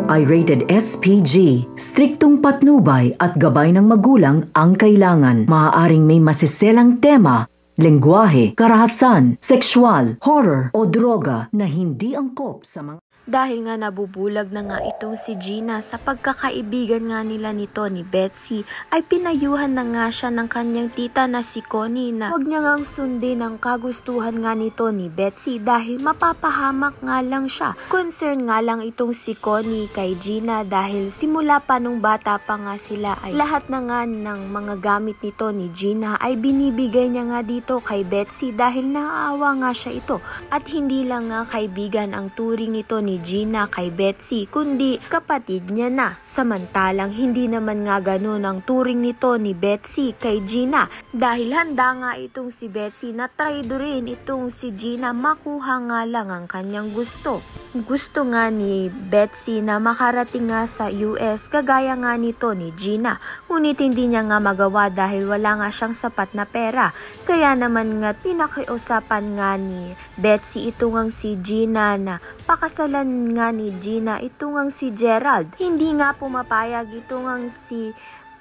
ay rated SPG. Striktong patnubay at gabay ng magulang ang kailangan. Maaaring may masiselang tema, lengguwahe, karahasan, sexual, horror o droga na hindi angkop sa mga... Dahil nga nabubulag na nga itong si Gina sa pagkakaibigan nga nila nito ni Betsy, ay pinayuhan na nga siya ng kanyang tita na si Connie na huwag niya ngang sundin ang kagustuhan nga nito ni Betsy dahil mapapahamak nga lang siya. Concern nga lang itong si Connie kay Gina dahil simula pa nung bata pa nga sila ay lahat na nga ng mga gamit nito ni Gina ay binibigay niya nga dito kay Betsy dahil naaawa nga siya ito. At hindi lang nga kaibigan ang turing nito ni Gina kay Betsy kundi kapatid niya na. Samantalang hindi naman nga ganun ang turing nito ni Betsy kay Gina dahil handa nga itong si Betsy na traidorin itong si Gina makuha nga lang ang kanyang gusto. Gusto nga ni Betsy na makarating nga sa US kagaya nga nito ni Gina, ngunit hindi niya nga magawa dahil wala nga siyang sapat na pera. Kaya naman nga pinakiusapan nga ni Betsy ito ngang si Gina na pakasalan nga ni Gina ito ngang si Gerald. Hindi nga pumapayag ito ngang si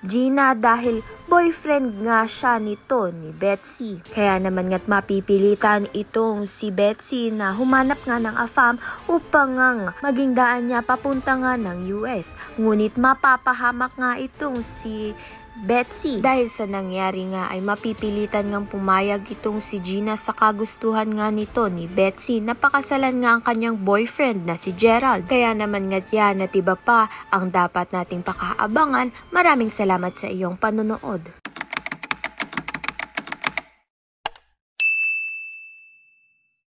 Gina dahil boyfriend nga siya nito ni Betsy. Kaya naman nga't mapipilitan itong si Betsy na humanap nga ng AFAM upang ngang maging daan niya papunta nga ng US. Ngunit mapapahamak nga itong si Betsy dahil sa nangyari nga ay mapipilitan ngang pumayag itong si Gina sa kagustuhan nga nito ni Betsy. Napakasalan nga ang kanyang boyfriend na si Gerald. Kaya naman nga't yan at iba pa ang dapat nating pakaabangan. Maraming salamat sa iyong panonood.